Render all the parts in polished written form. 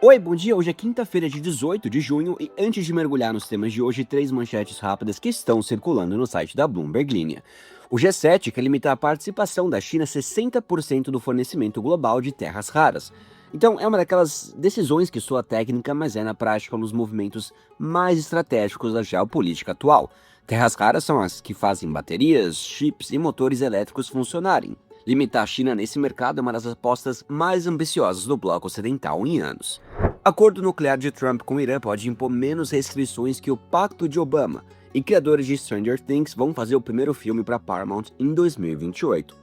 Oi, bom dia. Hoje é quinta-feira de 18 de junho e antes de mergulhar nos temas de hoje, três manchetes rápidas que estão circulando no site da Bloomberg Linha. O G7 quer limitar a participação da China a 60% do fornecimento global de terras raras. Então, é uma daquelas decisões que soa técnica, mas é na prática um dos movimentos mais estratégicos da geopolítica atual. Terras raras são as que fazem baterias, chips e motores elétricos funcionarem. Limitar a China nesse mercado é uma das apostas mais ambiciosas do bloco ocidental em anos. Acordo nuclear de Trump com o Irã pode impor menos restrições que o Pacto de Obama, e criadores de Stranger Things vão fazer o primeiro filme para Paramount em 2028.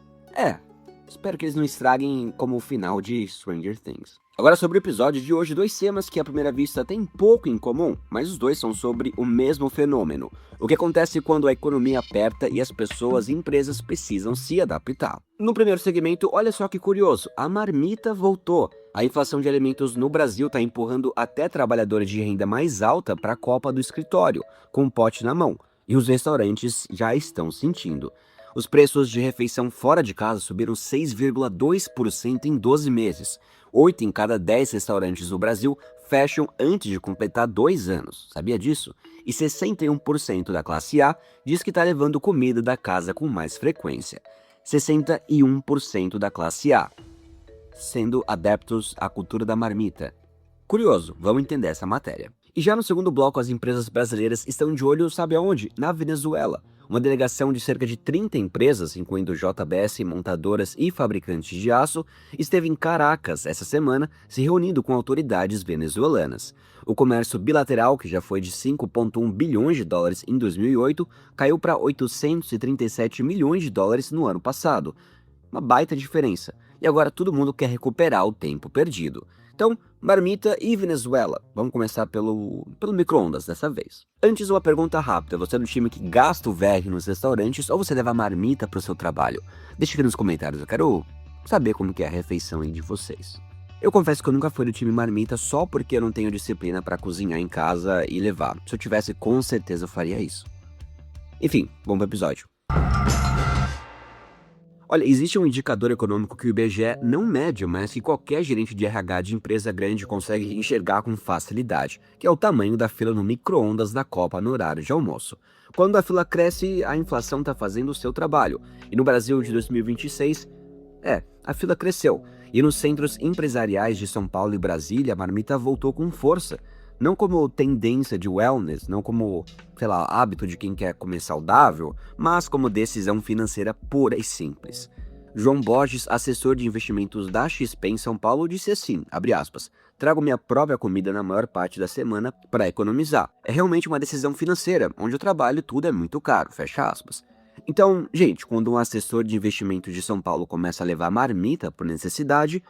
Espero que eles não estraguem como o final de Stranger Things. Agora sobre o episódio de hoje, dois temas que à primeira vista têm pouco em comum, mas os dois são sobre o mesmo fenômeno. O que acontece quando a economia aperta e as pessoas e empresas precisam se adaptar. No primeiro segmento, olha só que curioso, a marmita voltou. A inflação de alimentos no Brasil está empurrando até trabalhadores de renda mais alta para a copa do escritório, com um pote na mão, e os restaurantes já estão sentindo. Os preços de refeição fora de casa subiram 6,2% em 12 meses. 8 em cada 10 restaurantes no Brasil fecham antes de completar 2 anos. Sabia disso? E 61% da classe A diz que está levando comida da casa com mais frequência. 61% da classe A, sendo adeptos à cultura da marmita. Curioso, vamos entender essa matéria. E já no segundo bloco, as empresas brasileiras estão de olho, sabe aonde? Na Venezuela. Uma delegação de cerca de 30 empresas, incluindo JBS, montadoras e fabricantes de aço, esteve em Caracas essa semana, se reunindo com autoridades venezuelanas. O comércio bilateral, que já foi de 5,1 bilhões de dólares em 2008, caiu para 837 milhões de dólares no ano passado. Uma baita diferença. E agora todo mundo quer recuperar o tempo perdido. Então, marmita e Venezuela. Vamos começar pelo micro-ondas dessa vez. Antes, uma pergunta rápida. Você é do time que gasta o VR nos restaurantes ou você leva marmita para o seu trabalho? Deixa aqui nos comentários, eu quero saber como que é a refeição aí de vocês. Eu confesso que eu nunca fui do time marmita só porque eu não tenho disciplina para cozinhar em casa e levar. Se eu tivesse, com certeza eu faria isso. Enfim, vamos pro episódio. Olha, existe um indicador econômico que o IBGE não mede, mas que qualquer gerente de RH de empresa grande consegue enxergar com facilidade, que é o tamanho da fila no micro-ondas da Copa no horário de almoço. Quando a fila cresce, a inflação está fazendo o seu trabalho. E no Brasil de 2026, a fila cresceu. E nos centros empresariais de São Paulo e Brasília, a marmita voltou com força. Não como tendência de wellness, não como, hábito de quem quer comer saudável, mas como decisão financeira pura e simples. João Borges, assessor de investimentos da XP em São Paulo, disse assim, abre aspas, trago minha própria comida na maior parte da semana para economizar. É realmente uma decisão financeira, onde eu trabalho e tudo é muito caro, fecha aspas. Então, gente, quando um assessor de investimentos de São Paulo começa a levar marmita por necessidade,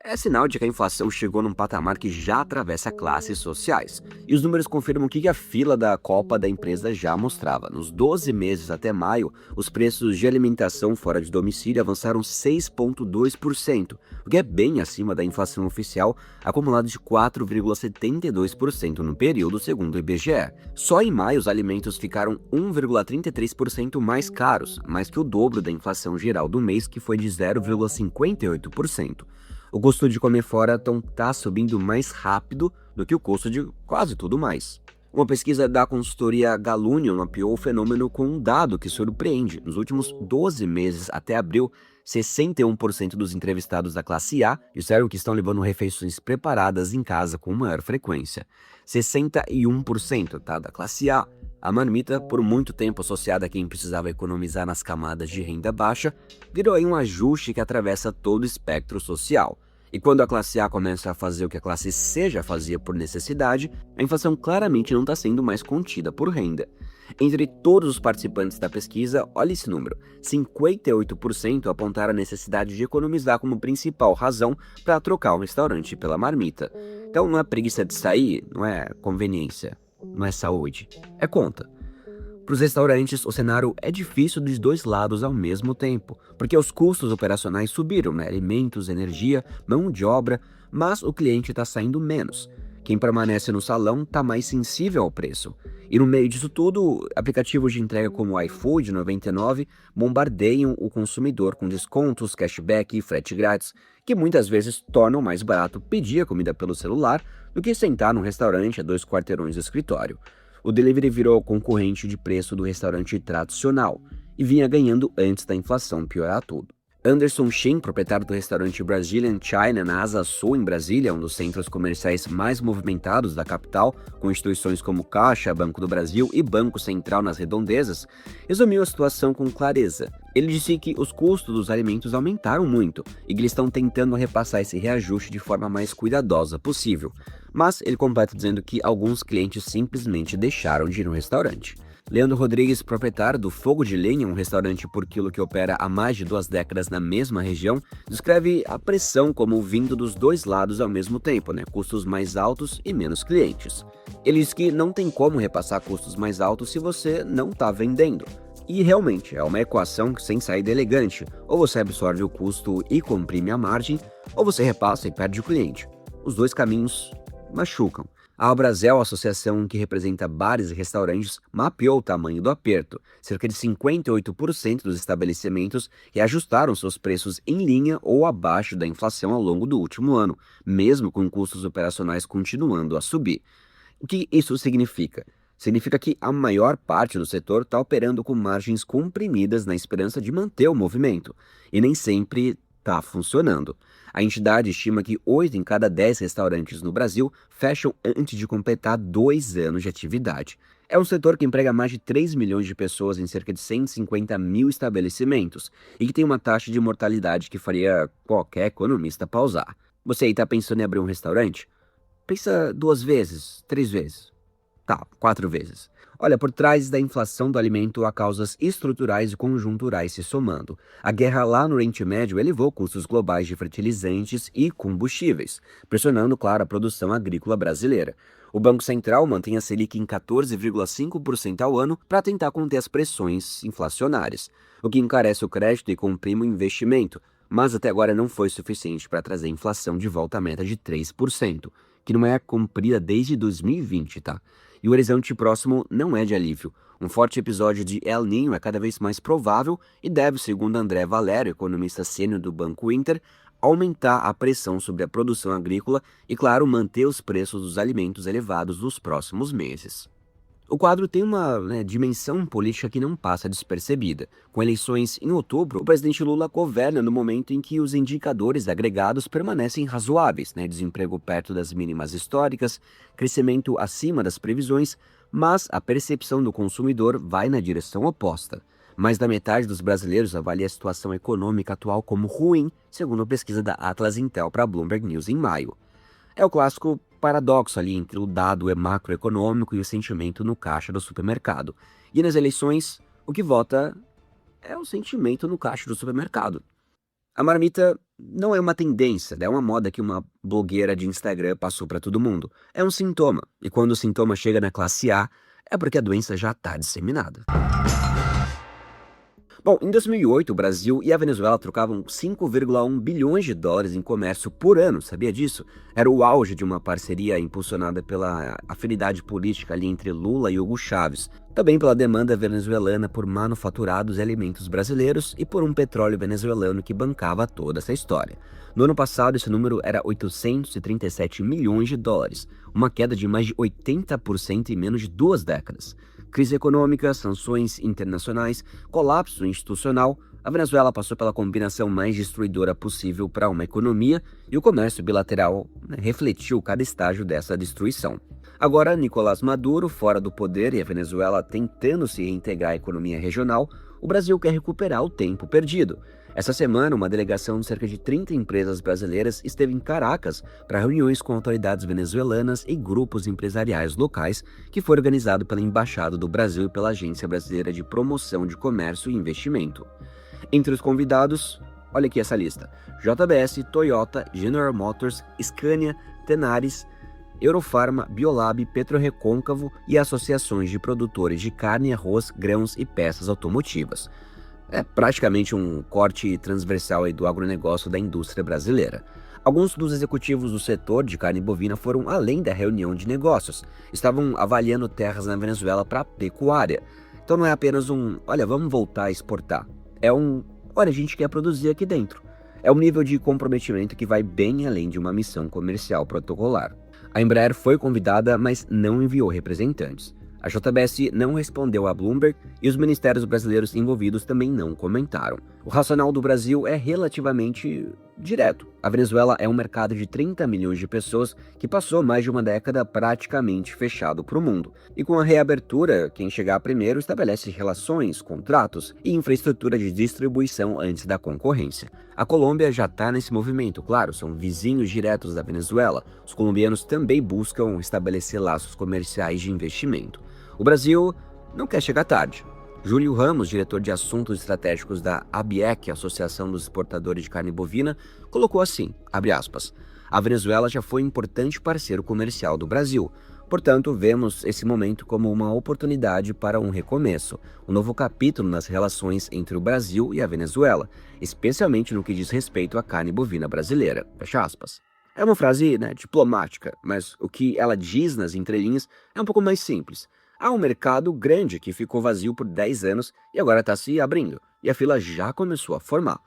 é sinal de que a inflação chegou num patamar que já atravessa classes sociais. E os números confirmam o que a fila da Copa da empresa já mostrava. Nos 12 meses até maio, os preços de alimentação fora de domicílio avançaram 6,2%, o que é bem acima da inflação oficial, acumulada de 4,72% no período, segundo o IBGE. Só em maio, os alimentos ficaram 1,33% mais caros, mais que o dobro da inflação geral do mês, que foi de 0,58%. O custo de comer fora está subindo mais rápido do que o custo de quase tudo mais. Uma pesquisa da consultoria Galunion mapeou o fenômeno com um dado que surpreende. Nos últimos 12 meses até abril, 61% dos entrevistados da classe A disseram que estão levando refeições preparadas em casa com maior frequência. 61%, da classe A. A marmita, por muito tempo associada a quem precisava economizar nas camadas de renda baixa, virou aí um ajuste que atravessa todo o espectro social. E quando a classe A começa a fazer o que a classe C já fazia por necessidade, a inflação claramente não está sendo mais contida por renda. Entre todos os participantes da pesquisa, olha esse número, 58% apontaram a necessidade de economizar como principal razão para trocar um restaurante pela marmita. Então não é preguiça de sair, não é conveniência, não é saúde, é conta. Para os restaurantes, o cenário é difícil dos dois lados ao mesmo tempo, porque os custos operacionais subiram, alimentos, energia, mão de obra, mas o cliente está saindo menos. Quem permanece no salão está mais sensível ao preço. E no meio disso tudo, aplicativos de entrega como o iFood 99 bombardeiam o consumidor com descontos, cashback e frete grátis, que muitas vezes tornam mais barato pedir a comida pelo celular do que sentar num restaurante a 2 quarteirões do escritório. O delivery virou concorrente de preço do restaurante tradicional e vinha ganhando antes da inflação piorar tudo. Anderson Shin, proprietário do restaurante Brazilian China na Asa Sul, em Brasília, um dos centros comerciais mais movimentados da capital, com instituições como Caixa, Banco do Brasil e Banco Central nas redondezas, resumiu a situação com clareza. Ele disse que os custos dos alimentos aumentaram muito e que eles estão tentando repassar esse reajuste de forma mais cuidadosa possível. Mas ele completa dizendo que alguns clientes simplesmente deixaram de ir no restaurante. Leandro Rodrigues, proprietário do Fogo de Lenha, um restaurante por quilo que opera há mais de 2 décadas na mesma região, descreve a pressão como vindo dos dois lados ao mesmo tempo, custos mais altos e menos clientes. Ele diz que não tem como repassar custos mais altos se você não está vendendo. E realmente, é uma equação sem saída elegante. Ou você absorve o custo e comprime a margem, ou você repassa e perde o cliente. Os dois caminhos machucam. A Albrazel, a associação que representa bares e restaurantes, mapeou o tamanho do aperto. Cerca de 58% dos estabelecimentos reajustaram seus preços em linha ou abaixo da inflação ao longo do último ano, mesmo com custos operacionais continuando a subir. O que isso significa? Significa que a maior parte do setor está operando com margens comprimidas na esperança de manter o movimento, e nem sempre está funcionando. A entidade estima que 8 em cada 10 restaurantes no Brasil fecham antes de completar 2 anos de atividade. É um setor que emprega mais de 3 milhões de pessoas em cerca de 150 mil estabelecimentos e que tem uma taxa de mortalidade que faria qualquer economista pausar. Você aí está pensando em abrir um restaurante? Pensa 2 vezes, 3 vezes. Tá, 4 vezes. Olha, por trás da inflação do alimento há causas estruturais e conjunturais se somando. A guerra lá no Oriente Médio elevou custos globais de fertilizantes e combustíveis, pressionando, claro, a produção agrícola brasileira. O Banco Central mantém a Selic em 14,5% ao ano para tentar conter as pressões inflacionárias, o que encarece o crédito e comprime o investimento, mas até agora não foi suficiente para trazer a inflação de volta à meta de 3%, que não é cumprida desde 2020, tá? E o horizonte próximo não é de alívio. Um forte episódio de El Niño é cada vez mais provável e deve, segundo André Valério, economista sênior do Banco Inter, aumentar a pressão sobre a produção agrícola e, claro, manter os preços dos alimentos elevados nos próximos meses. O quadro tem uma dimensão política que não passa despercebida. Com eleições em outubro, o presidente Lula governa no momento em que os indicadores agregados permanecem razoáveis, desemprego perto das mínimas históricas, crescimento acima das previsões, mas a percepção do consumidor vai na direção oposta. Mais da metade dos brasileiros avalia a situação econômica atual como ruim, segundo a pesquisa da Atlas Intel para a Bloomberg News em maio. É o clássico paradoxo ali entre o dado macroeconômico e o sentimento no caixa do supermercado. E nas eleições, o que vota é o sentimento no caixa do supermercado. A marmita não é uma tendência, é uma moda que uma blogueira de Instagram passou para todo mundo. É um sintoma, e quando o sintoma chega na classe A, é porque a doença já está disseminada. Bom, em 2008, o Brasil e a Venezuela trocavam 5,1 bilhões de dólares em comércio por ano, sabia disso? Era o auge de uma parceria impulsionada pela afinidade política ali entre Lula e Hugo Chávez, também pela demanda venezuelana por manufaturados e alimentos brasileiros e por um petróleo venezuelano que bancava toda essa história. No ano passado, esse número era 837 milhões de dólares, uma queda de mais de 80% em menos de 2 décadas. Crise econômica, sanções internacionais, colapso institucional, a Venezuela passou pela combinação mais destruidora possível para uma economia e o comércio bilateral refletiu cada estágio dessa destruição. Agora, Nicolás Maduro, fora do poder e a Venezuela tentando se reintegrar à economia regional, o Brasil quer recuperar o tempo perdido. Essa semana, uma delegação de cerca de 30 empresas brasileiras esteve em Caracas para reuniões com autoridades venezuelanas e grupos empresariais locais, que foi organizado pela Embaixada do Brasil e pela Agência Brasileira de Promoção de Comércio e Investimento. Entre os convidados, olha aqui essa lista: JBS, Toyota, General Motors, Scania, Tenaris, Eurofarma, Biolab, Petrorecôncavo e associações de produtores de carne, arroz, grãos e peças automotivas. É praticamente um corte transversal aí do agronegócio da indústria brasileira. Alguns dos executivos do setor de carne bovina foram além da reunião de negócios. Estavam avaliando terras na Venezuela para pecuária. Então não é apenas olha, vamos voltar a exportar. É olha, a gente quer produzir aqui dentro. É um nível de comprometimento que vai bem além de uma missão comercial protocolar. A Embraer foi convidada, mas não enviou representantes. A JBS não respondeu à Bloomberg e os ministérios brasileiros envolvidos também não comentaram. O racional do Brasil é relativamente direto. A Venezuela é um mercado de 30 milhões de pessoas que passou mais de uma década praticamente fechado para o mundo. E com a reabertura, quem chegar primeiro estabelece relações, contratos e infraestrutura de distribuição antes da concorrência. A Colômbia já está nesse movimento, claro, são vizinhos diretos da Venezuela. Os colombianos também buscam estabelecer laços comerciais de investimento. O Brasil não quer chegar tarde. Júlio Ramos, diretor de assuntos estratégicos da ABEC, Associação dos Exportadores de Carne Bovina, colocou assim, abre aspas, a Venezuela já foi um importante parceiro comercial do Brasil. Portanto, vemos esse momento como uma oportunidade para um recomeço, um novo capítulo nas relações entre o Brasil e a Venezuela, especialmente no que diz respeito à carne bovina brasileira. Fecha aspas. É uma frase, diplomática, mas o que ela diz nas entrelinhas é um pouco mais simples. Há um mercado grande que ficou vazio por 10 anos e agora está se abrindo, e a fila já começou a formar.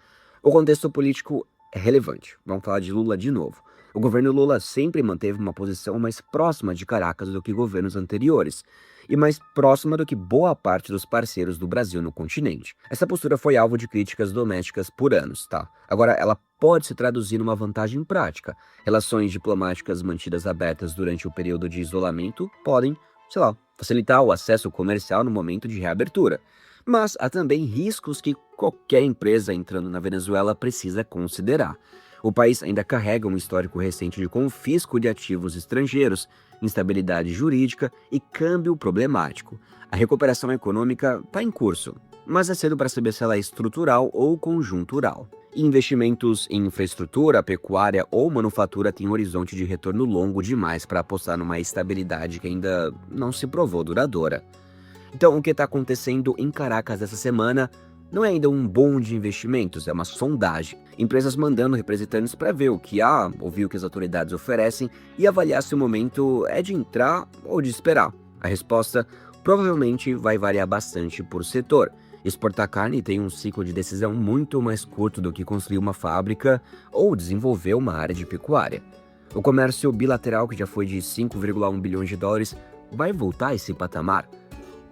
O contexto político é relevante. Vamos falar de Lula de novo. O governo Lula sempre manteve uma posição mais próxima de Caracas do que governos anteriores, e mais próxima do que boa parte dos parceiros do Brasil no continente. Essa postura foi alvo de críticas domésticas por anos, tá? Agora, ela pode se traduzir numa vantagem prática. Relações diplomáticas mantidas abertas durante o período de isolamento podem, facilitar o acesso comercial no momento de reabertura. Mas há também riscos que qualquer empresa entrando na Venezuela precisa considerar. O país ainda carrega um histórico recente de confisco de ativos estrangeiros, instabilidade jurídica e câmbio problemático. A recuperação econômica está em curso, mas é cedo para saber se ela é estrutural ou conjuntural. Investimentos em infraestrutura, pecuária ou manufatura têm um horizonte de retorno longo demais para apostar numa estabilidade que ainda não se provou duradoura. Então, o que está acontecendo em Caracas essa semana não é ainda um boom de investimentos, é uma sondagem. Empresas mandando representantes para ver o que há, ouvir o que as autoridades oferecem e avaliar se o momento é de entrar ou de esperar. A resposta provavelmente vai variar bastante por setor. Exportar carne tem um ciclo de decisão muito mais curto do que construir uma fábrica ou desenvolver uma área de pecuária. O comércio bilateral, que já foi de 5,1 bilhões de dólares, vai voltar a esse patamar?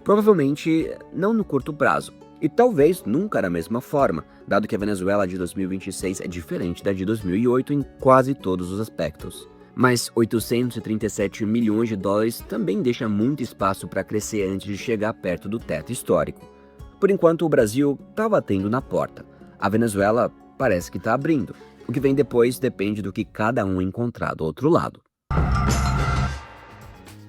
Provavelmente não no curto prazo, e talvez nunca da mesma forma, dado que a Venezuela de 2026 é diferente da de 2008 em quase todos os aspectos. Mas 837 milhões de dólares também deixa muito espaço para crescer antes de chegar perto do teto histórico. Por enquanto, o Brasil está batendo na porta. A Venezuela parece que está abrindo. O que vem depois depende do que cada um encontrar do outro lado.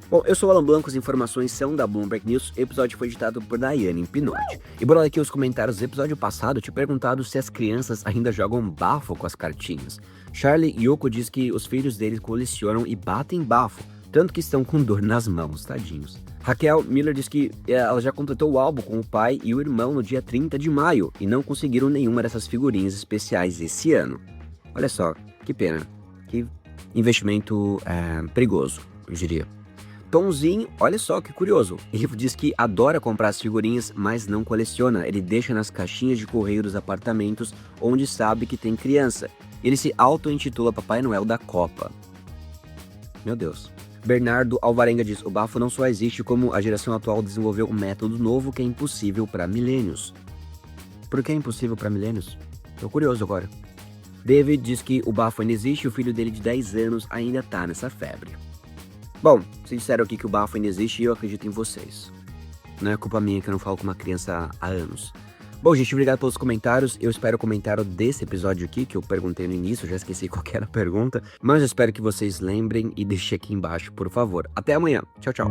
Bom, eu sou o Alan Blanco, as informações são da Bloomberg News. O episódio foi editado por Daiane Pinotti. E bora aqui os comentários do episódio passado, eu te perguntado se as crianças ainda jogam bafo com as cartinhas. Charlie Yoko diz que os filhos deles colecionam e batem bafo, tanto que estão com dor nas mãos, tadinhos. Raquel Miller diz que ela já completou o álbum com o pai e o irmão no dia 30 de maio e não conseguiram nenhuma dessas figurinhas especiais esse ano. Olha só, que pena, que investimento perigoso, eu diria. Tomzinho, olha só que curioso, ele diz que adora comprar as figurinhas, mas não coleciona, ele deixa nas caixinhas de correio dos apartamentos onde sabe que tem criança. Ele se auto-intitula Papai Noel da Copa. Meu Deus. Bernardo Alvarenga diz, o bafo não só existe como a geração atual desenvolveu um método novo que é impossível para milênios. Por que é impossível para milênios? Tô curioso agora. David diz que o bafo ainda existe e o filho dele de 10 anos ainda tá nessa febre. Bom, vocês disseram aqui que o bafo ainda existe e eu acredito em vocês. Não é culpa minha que eu não falo com uma criança há anos. Bom, gente, obrigado pelos comentários. Eu espero o comentário desse episódio aqui, que eu perguntei no início, já esqueci qual que era a pergunta. Mas eu espero que vocês lembrem e deixem aqui embaixo, por favor. Até amanhã. Tchau, tchau.